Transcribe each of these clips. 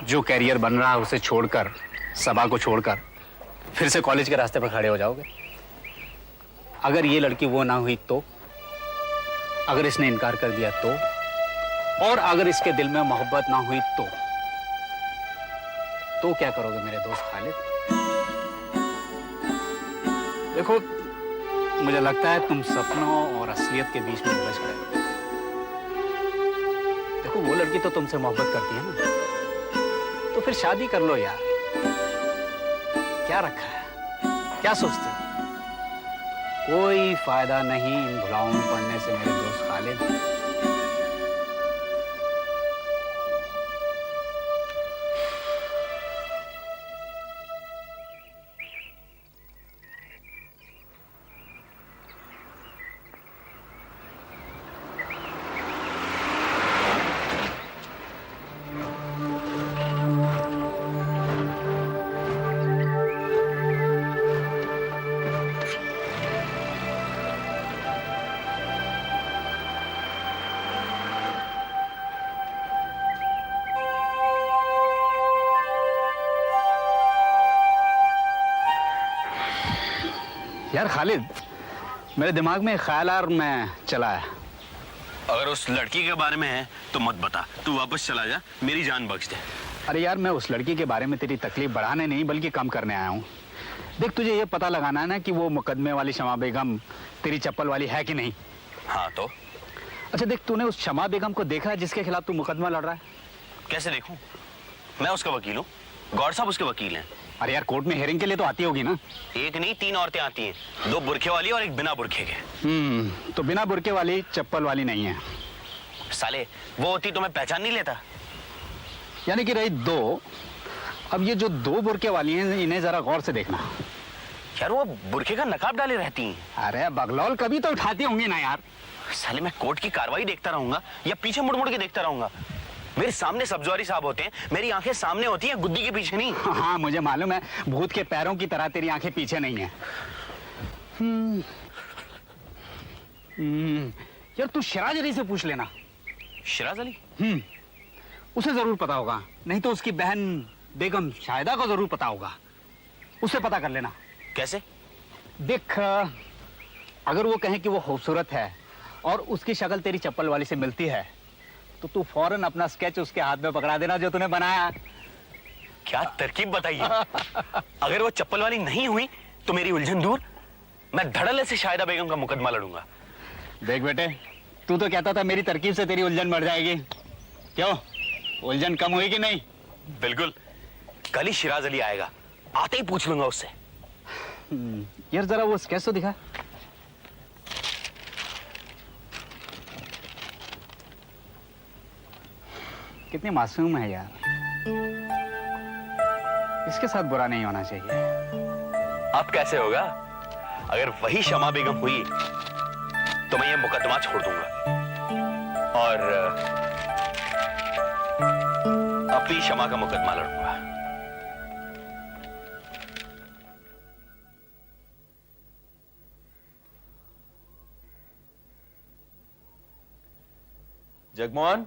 जो कैरियर बन रहा है उसे छोड़कर, सभा को छोड़कर फिर से कॉलेज के रास्ते पर खड़े हो जाओगे? अगर ये लड़की वो ना हुई तो? अगर इसने इनकार कर दिया तो? और अगर इसके दिल में मोहब्बत ना हुई तो क्या करोगे मेरे दोस्त खालिद? देखो, मुझे लगता है तुम सपनों और असलियत के बीच में उलझ गए हो। देखो, वो लड़की तो तुमसे मोहब्बत करती है ना, तो फिर शादी कर लो यार। क्या रखा है? क्या सोचते हो? कोई फायदा नहीं इन भुलाओं में पड़ने से मेरे दोस्त खालिद। यार खालिद, मेरे दिमाग में एक ख्याल और मैं चला है। अगर उस लड़की के बारे में है तो मत बता, तू वापस चला जा, मेरी जान बख्श दे। अरे यार, मैं उस लड़की के बारे में तेरी तकलीफ बढ़ाने नहीं बल्कि कम करने आया हूँ। देख, तुझे ये पता लगाना है ना कि वो मुकदमे वाली शमा बेगम तेरी चप्पल वाली है कि नहीं। हाँ तो? अच्छा देख, तूने उस शमा बेगम को देखा है जिसके खिलाफ तू मुकदमा लड़ रहा है? कैसे देखूं? मैं उसका वकील हूँ, गौर साहब उसके वकील हैं। अरे यार, कोर्ट में हेयरिंग के लिए तो आती होगी ना? एक नहीं, 3 औरतें आती हैं, 2 बुरखे वाली और एक बिना बुरखे के। तो बिना बुरके वाली चप्पल वाली नहीं है। साले, वो होती तो मैं पहचान नहीं लेता। यानी कि रही 2। अब ये जो 2 बुरके वाली हैं, इन्हें जरा गौर से देखना। यार, वो बुरखे का नकाब डाले रहती हैं। अरे बगलौल कभी तो उठाती होंगी ना यार। साले, मैं कोर्ट की कार्रवाई देखता रहूंगा या पीछे मुड़ मुड़ के देखता रहूंगा? मेरे सामने सब्जवारी साहब होते हैं, मेरी आंखें सामने होती हैं, गुद्दी के पीछे नहीं। हाँ, मुझे मालूम है, भूत के पैरों की तरह तेरी आंखें पीछे नहीं है। यार, तू शिराज अली से पूछ लेना। शिराज अली? उसे जरूर पता होगा, नहीं तो उसकी बहन बेगम शाहिदा को जरूर पता होगा। उससे पता कर लेना। कैसे? देख, अगर वो कहें कि वो खूबसूरत है और उसकी शक्ल तेरी चप्पल वाली से मिलती है, तो तू फौरन अपना स्केच उसके हाथ में पकड़ा देना जो तूने बनाया। क्या तरकीब बताइए। अगर वो चप्पल वाली नहीं हुई तो मेरी उलझन दूर, मैं धड़ल्ले से शाहिदा बेगम का मुकदमा लड़ूंगा। देख बेटे, तू तो कहता था मेरी तरकीब से तेरी उलझन बढ़ जाएगी। क्यों, उलझन कम हुई कि नहीं? बिल्कुल। कल ही शिराज अली आएगा, आते ही पूछ लूंगा उससे। यार, जरा वो स्केच तो दिखा। कितनी मासूम है यार। इसके साथ बुरा नहीं होना चाहिए। अब कैसे होगा? अगर वही शमा बेगम हुई तो मैं ये मुकदमा छोड़ दूंगा और अपनी शमा का मुकदमा लड़ूंगा। जगमोहन।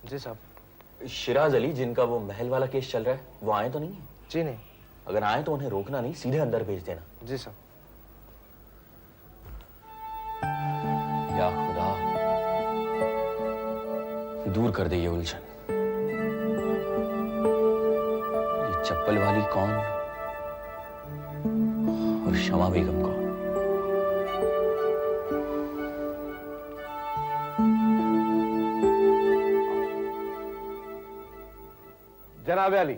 जी साहब। शिराज अली, जिनका वो महल वाला केस चल रहा है, वो आए तो नहीं है? जी नहीं। अगर आए तो उन्हें रोकना नहीं, सीधे अंदर भेज देना। जी साहब। या खुदा, दूर कर दे ये उलझन। ये चप्पल वाली कौन और शमा बेगम कौन? जनाब अली,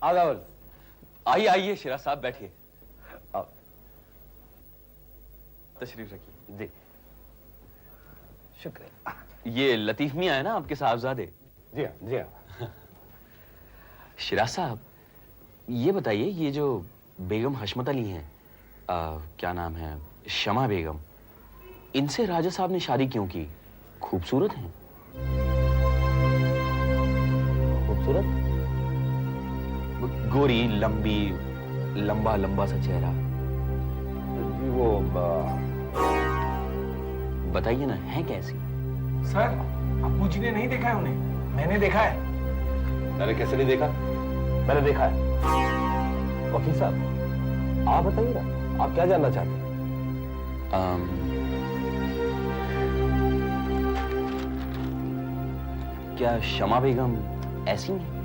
आदाब। आइए आइए शिराज साहब, बैठिए। तशरीफ रखिए। जी शुक्रिया। ये लतीफ मियां है ना आपके साहबजादे? जी हाँ, जी हाँ। शिराज साहब, ये बताइए, ये जो बेगम हशमत अली हैं, क्या नाम है, शमा बेगम, इनसे राजा साहब ने शादी क्यों की? खूबसूरत हैं? खूबसूरत? गोरी, लंबी, लंबा लंबा सा चेहरा। जी वो बताइए ना, है कैसी? सर, अब्बू जी ने नहीं देखा है उन्हें। मैंने देखा है। अरे कैसे नहीं देखा? मैंने देखा है। वकील साहब, आप बताइए ना, आप क्या जानना चाहते हैं? क्या शमा बेगम ऐसी हैं?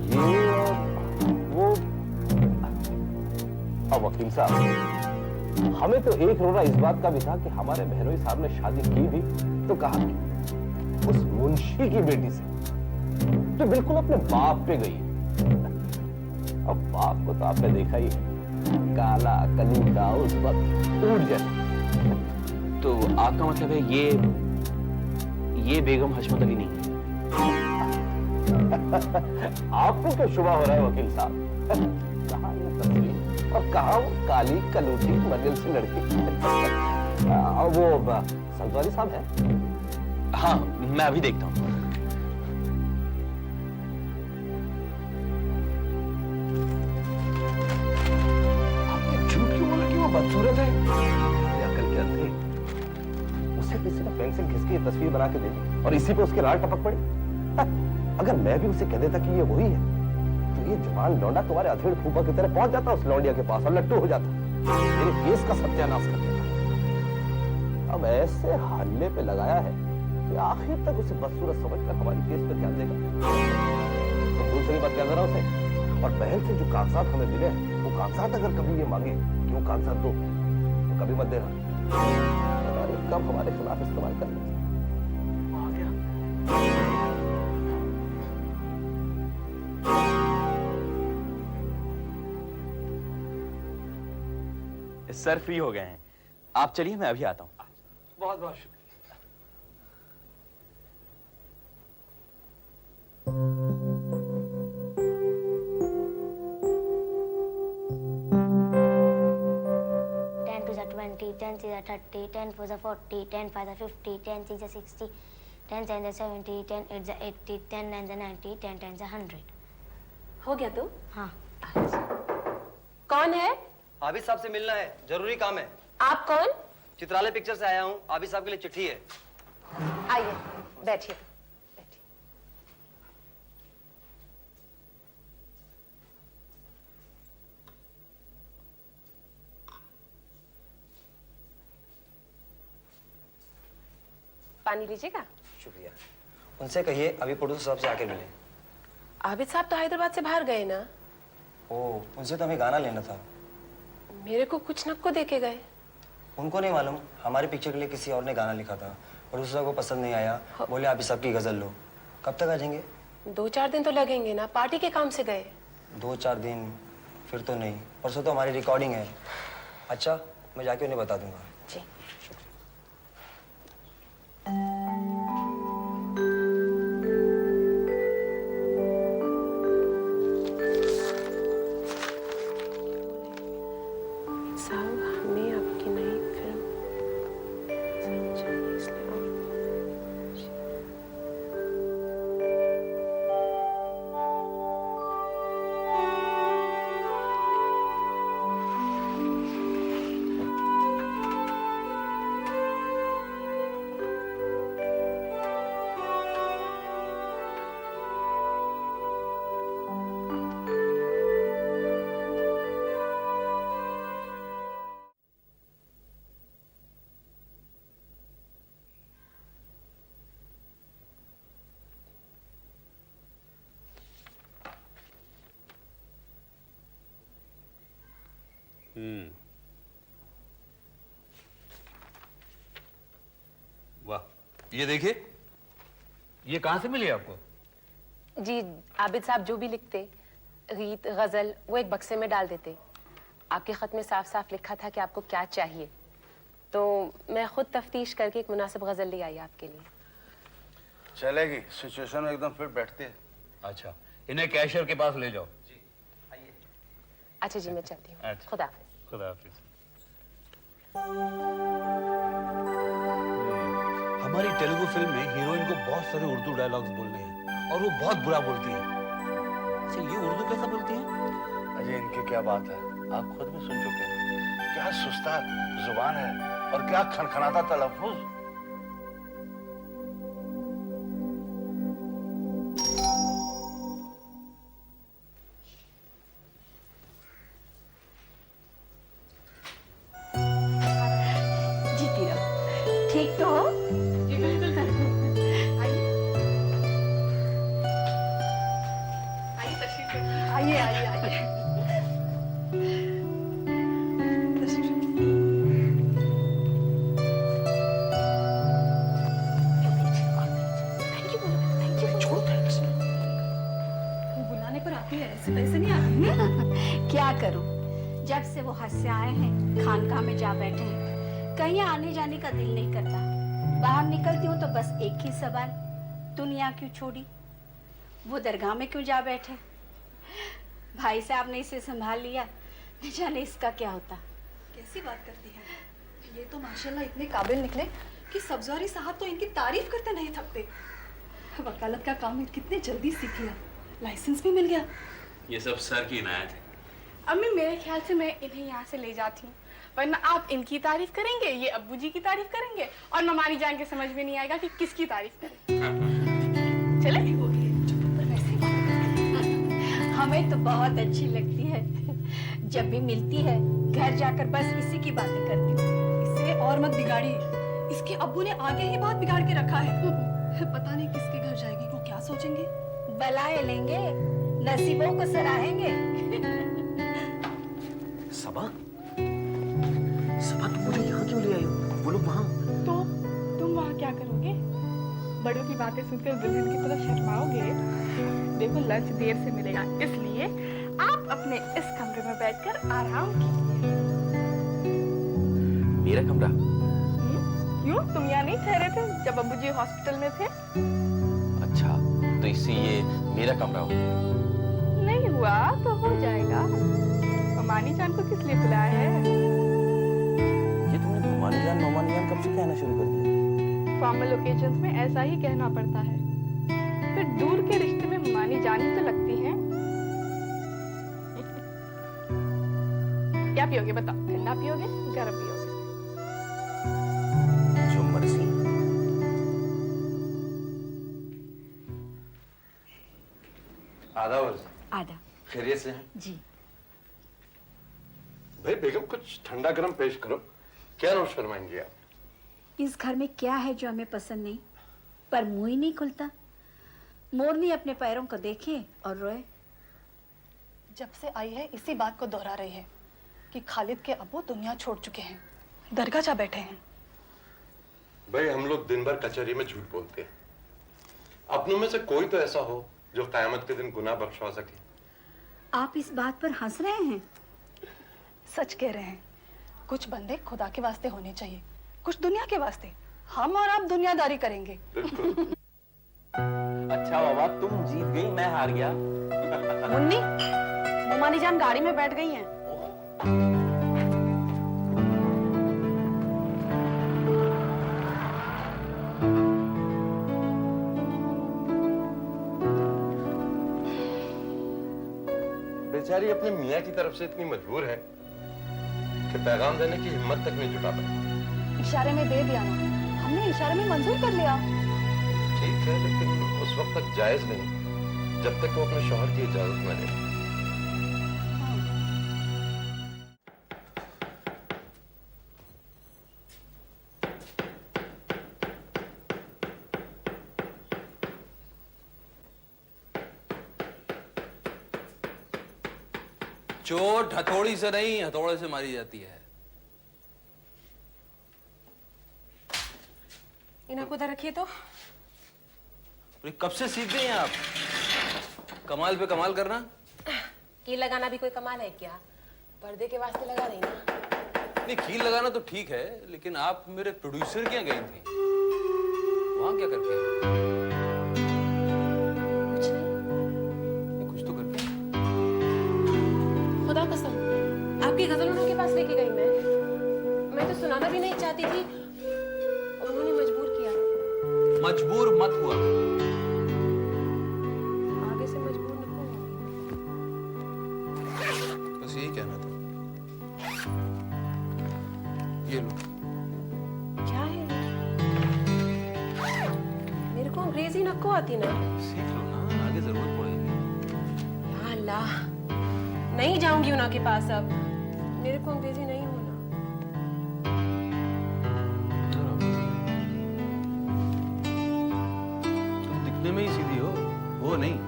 ये वो अब वकील साहब, हमें तो एक रोना इस बात का भी था कि हमारे बहनोई साहब ने शादी की भी तो कहा कि उस मुंशी की बेटी से जो बिल्कुल अपने बाप पे गई। अब बाप को तो आपने देखा ही है, काला कलूटा उस वक्त ऊट जैसा। तो आपका मतलब है ये बेगम हशमत अली नहीं है? आपको क्या शुबा हो रहा है वकील साहब? कहाँ ये तस्वीर और कहाँ वो काली कलूटी मंजिल से लड़की? वो संतवारी साहब है? हाँ, मैं अभी देखता हूँ। आपने झूठ क्यों बोला कि वो बदसूरत है? ये अकल के अंधे। उसे किसी ने पेंसिल घिस के ये तस्वीर बना के दे दी और इसी पे उसकी राल टपक पड़ी। अगर मैं भी उसे कह देता कि ये वही है, तो ये जवान लौंडा तुम्हारे अधेड़ फूफा की तरह पहुंच जाता उस लौंडिया के पास और लट्टू हो जाता, मेरे केस का सत्यानाश कर देता। अब ऐसे हल्ले पे लगाया है कि आखिर तक उसे बदसूरत समझकर हमारी केस पे ध्यान देगा। तो दूसरी बात क्या जरा उसे, और बहन से जो कागजात हमें मिले हैं, वो कागजात अगर कभी ये मांगे कि वो कागजात दो, तो कभी मत देना। पता नहीं कब हमारे खिलाफ इस्तेमाल कर ले। आ गया। सर फ्री हो गए हैं, आप चलिए, मैं अभी आता हूँ। बहुत बहुत शुक्रिया। Ten to the 20, 10 to the 30, 10 to the 40, 10 5 the 50, 10 6 the 60, 10 7 the 70, 10 8 the 80, 10 9 the 90, 10 10 the 100. हो गया तू? हाँ. कौन है? आबिद साहब से मिलना है, जरूरी काम है। आप कौन? चित्रालय पिक्चर से आया हूँ, आबिद साहब के लिए चिट्ठी है। आइए, बैठिए। बैठिए। पानी लीजिएगा? शुक्रिया। उनसे कहिए अभी प्रोड्यूसर साहब से आके मिले। आबिद साहब तो हैदराबाद से बाहर गए ना? ओह, उनसे तो हमें गाना लेना था। मेरे को कुछ नक्को दे के गए। उनको नहीं मालूम, हमारी पिक्चर के लिए किसी और ने गाना लिखा था, प्रोड्यूसर साहब को पसंद नहीं आया, बोले आबिद साहब की गजल लो। कब तक आ जाएंगे? 2-4 दिन तो लगेंगे ना, पार्टी के काम से गए। 2-4 दिन? फिर तो नहीं, परसों तो हमारी रिकॉर्डिंग है। अच्छा, मैं जाके उन्हें बता दूंगा। जी। साहब, हमें आपकी नई फिल्म वाह, ये देखिए। ये कहां से मिली आपको? जी, आबिद साहब जो भी लिखते, गीत गजल, वो एक बक्से में डाल देते। आपके खत में साफ साफ लिखा था कि आपको क्या चाहिए, तो मैं खुद तफ्तीश करके एक मुनासिब गजल ले आई आपके लिए। चलेगी, सिचुएशन में एकदम फिट बैठती है। अच्छा, इन्हें कैशियर के पास ले जाओ। अच्छा जी, मैं चलती हूँ। अच्छा। खुदा हाफिज। खुदा हाफिज। हमारी तेलुगु फिल्म में हीरोइन को बहुत सारे उर्दू डायलॉग्स बोलने हैं और वो बहुत बुरा बोलती है। अच्छा, ये उर्दू कैसा बोलती है? अजय, इनकी क्या बात है, आप खुद भी सुन चुके हैं। क्या सुस्ता जुबान है और क्या खनखनाता तलफ्फुज। जीती रहो। ठीक तो हो? जी बिल्कुल। आइए तशरीफ रखिए। आइए आइए आइए। तशरीफ रखिए। थैंक यू बोलो, थैंक यू। छोड़ो थैंक्स। बुलाने पर आती है, ऐसे वैसे नहीं आती। क्या करूं, जब से वो हज से आए हैं खानकाह में जा बैठे हैं, कहीं आने जाने का दिल नहीं करता। बाहर निकलती हूँ तो बस एक ही सवाल, दुनिया क्यों छोड़ी, वो दरगाह में क्यों जा बैठे। भाई साहब ने इसे संभाल लिया, न जाने इसका क्या होता। कैसी बात करती हैं, ये तो माशाल्लाह इतने काबिल निकले कि सब्ज़वारी साहब तो इनकी तारीफ करते नहीं थकते। वकालत का काम कितने जल्दी सीख लिया, लाइसेंस भी मिल गया। ये सब सर की इनायत है। अम्मी, मेरे ख्याल से मैं इन्हें यहाँ से ले जाती हूँ, वरना आप इनकी तारीफ करेंगे, ये अब्बू जी की तारीफ करेंगे और ममानी जान के समझ में नहीं आएगा कि किसकी तारीफ करें। चले? हमें तो बहुत अच्छी लगती है, जब भी मिलती है घर जाकर बस इसी की बातें करती हूँ। इसे और मत बिगाड़िए, इसके अब्बू ने आगे ही बात बिगाड़ के रखा है। पता नहीं किसके घर जाएगी, वो क्या सोचेंगे। बलाए लेंगे, नसीबों को सराहेंगे। सबा, सबा तुम मुझे यहाँ क्यों ले आई हो? वो लोग वहाँ। तो तुम वहाँ क्या करोगे? बड़ों की बातें सुनकर दुल्हन की तरह शर्माओगे। देखो, लंच देर से मिलेगा, इसलिए आप अपने इस कमरे में बैठकर आराम कीजिए। मेरा कमरा? क्यों, तुम यहाँ नहीं ठहरे थे जब अब्बू जी हॉस्पिटल में थे? अच्छा, तो इससे ये मेरा कमरा हो? नहीं हुआ तो हो जाएगा। ममानी जान को किस लिए बुलाया है? ये तुमने ममानी जान कब से कहना शुरू कर दिया? फॉर्मल ओकेजन्स में ऐसा ही कहना पड़ता है, फिर दूर के रिश्ते में ममानी जान ही तो लगती है। क्या पियोगे बताओ, ठंडा पियोगे गर्म पियोगे? जो मर्जी। आधा वर्ष आधा। खैरियत से हैं? जी। भाई बेगम, कुछ ठंडा गरम पेश करो। क्या नोश फरमाएंगे आप? इस घर में क्या है जो हमें पसंद नहीं, पर मुंह ही नहीं खुलता। मोरनी अपने पैरों को देखे और रोए। जब से आई है इसी बात को दोहरा रही है कि खालिद के अब्बू दुनिया छोड़ चुके हैं, दरगाह जा बैठे हैं। भाई, हम लोग दिन भर कचहरी में झूठ बोलते हैं। अपनों में से कोई तो ऐसा हो जो कयामत के दिन गुनाह बख्शवा सके। आप इस बात पर हंस रहे हैं? सच कह रहे हैं, कुछ बंदे खुदा के वास्ते होने चाहिए, कुछ दुनिया के वास्ते। हम और आप दुनियादारी करेंगे। बिल्कुल। अच्छा बाबा, तुम जीत गई, मैं हार गया। मुन्नी, ममानी जान गाड़ी में बैठ गई हैं। बेचारी अपने मियाँ की तरफ से इतनी मजबूर है कि पैगाम देने की हिम्मत तक नहीं जुटा पाई। इशारे में दे दिया ना, हमने इशारे में मंजूर कर लिया। ठीक है, लेकिन उस वक्त तक जायज नहीं जब तक वो अपने शौहर की इजाजत न ले। चोट हथौड़ी से नहीं, हथौड़े से मारी जाती है। इन्हें उधर रखिए तो। अरे कब से सीख गए हैं आप कमाल पे कमाल करना? कील लगाना भी कोई कमाल है क्या? पर्दे के वास्ते लगा रही ना। नहीं, कील लगाना तो ठीक है, लेकिन आप मेरे प्रोड्यूसर क्या गई थी? वहां क्या करके? कुछ नहीं, चाहती थी, उन्होंने मजबूर किया। मजबूर मत हुआ। आगे से मजबूर न होंगी। बस यही कहना था। ये लो। क्या है? मेरे को अंग्रेजी नको आती ना। सीख लो ना, आगे जरूरत पड़ेगी। या अल्लाह, नहीं जाऊंगी उना के पास अब। मेरे को अंग्रेजी नहीं होना। तुम दिखने में ही सीधी हो, वो नहीं।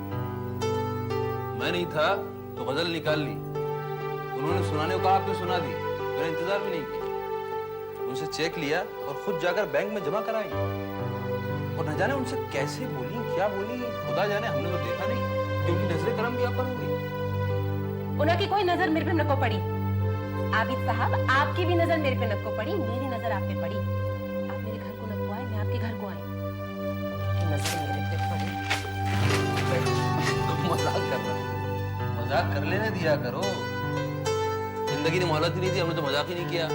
मैं नहीं था तो गजल निकाल ली। उन्होंने सुनाने को कहा, आपने सुना दी। मेरा इंतजार भी नहीं किया। उनसे चेक लिया और खुद जाकर बैंक में जमा कराई। और न जाने उनसे कैसे बोली, क्या बोली, खुदा जाने। हमने तो देखा नहीं कि उनकी नजरें करम क्या पर होंगी। उना की कोई नजर मेरे पे नको पड़ी। आबिद साहब, आपकी भी नजर मेरे पे नको पड़ी, मेरी नजर आप पे पड़ी। आप मेरे घर को नको आए, मैं आपके घर को आई। नजर मेरे पे पड़ी। मजाक कर रहा है। मजाक कर लेने दिया करो। जिंदगी ने मोहलत ही नहीं दी, हमने तो मजाक ही नहीं किया।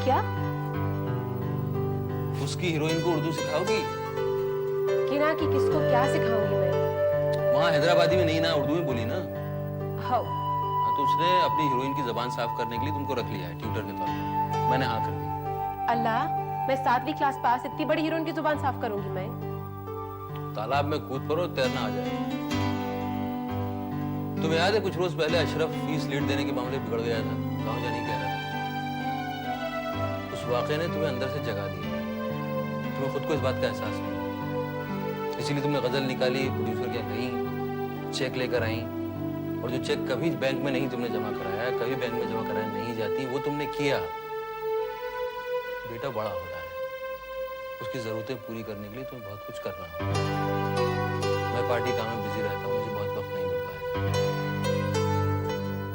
क्या? उसकी हीरोइन को उर्दू सिखाओगी? किना की किसको क्या सिखाऊंगी मैं? वहाँ हैदराबादी में नहीं ना, उर्दू में बोली ना। हाँ। हाँ, तो उसने अपनी हीरोइन की जबान साफ करने के लिए तुमको रख लिया है ट्यूटर के तौर पर। मैंने हाँ कर दी। अल्लाह, मैं 7वीं क्लास पास, इतनी बड़ी हीरोइन की जुबान साफ करूंगी मैं? तालाब में कूद पड़ो, तैरना आ जाए। तुम्हें याद है कुछ रोज पहले अशरफ फीस लीड देने के मामले बिगड़ गया था, गाँव जाने कह रहा था। उस वाक़े ने तुम्हें अंदर से जगा दिया। तुम्हें खुद को इस बात का एहसास नहीं, इसीलिए तुमने गजल निकाली, प्रोड्यूसर के गई, चेक लेकर आई। और जो चेक कभी बैंक में नहीं तुमने जमा कराया, कभी बैंक में जमा कराया नहीं जाती, वो तुमने किया। बेटा बड़ा हो रहा है, उसकी जरूरतें पूरी करने के लिए तुम्हें बहुत कुछ करना होगा। मैं पार्टी काम में बिजी रहता हूँ, मुझे बहुत वक्त नहीं मिल पाएगा।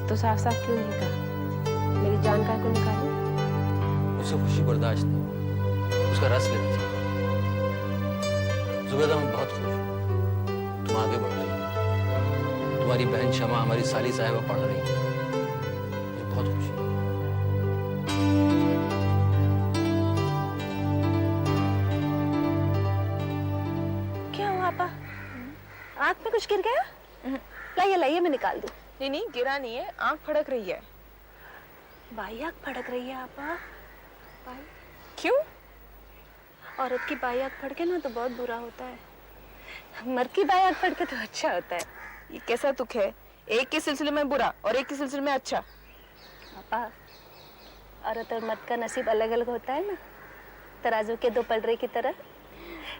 तो साफ साफ क्यों नहीं कहा? मेरी जानकार को निकालो। उससे खुशी बर्दाश्त नहीं, उसका रस लेना चाहिए। जुबैदा, मैं बहुत खुश हूँ, तुम आगे बढ़ रही हो। तुम्हारी बहन शमा, हमारी साली साहिबा पढ़ रही है, मुझे बहुत खुशी है। क्या हुआ आपा? आँख में कुछ गिर गया? लाइए लाइए, मैं निकाल दूं। नहीं नहीं, गिरा नहीं है, आंख फड़क रही है। बाई आँख फड़क रही है आपा। क्यों? औरत की बाई आँख फड़के ना तो बहुत बुरा होता है, मर्द की बाई आँख फड़के तो अच्छा होता है। ये कैसा तुक है? एक के सिलसिले में बुरा और एक के सिलसिले में अच्छा। पापा, औरत और मर्द का नसीब अलग अलग होता है ना, तराजू के दो पलड़े की तरह,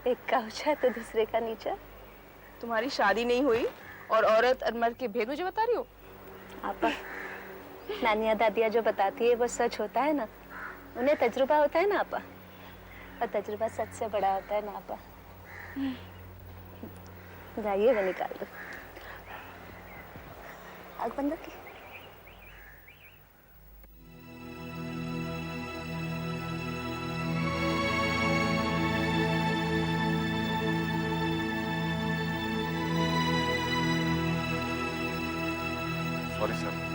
एक का ऊंचा तो दूसरे का नीचा। तुम्हारी शादी नहीं हुई और औरत और मर्द के भेद मुझे बता रही हो? पापा, नानिया दादिया जो बताती है वो सच होता है ना, उन्हें तजुर्बा होता है ना आपा, और तजुर्बा सच से बड़ा होता है ना आपा। जाइए, मैं निकाल दूं। आग बंद रखी। Sorry sir.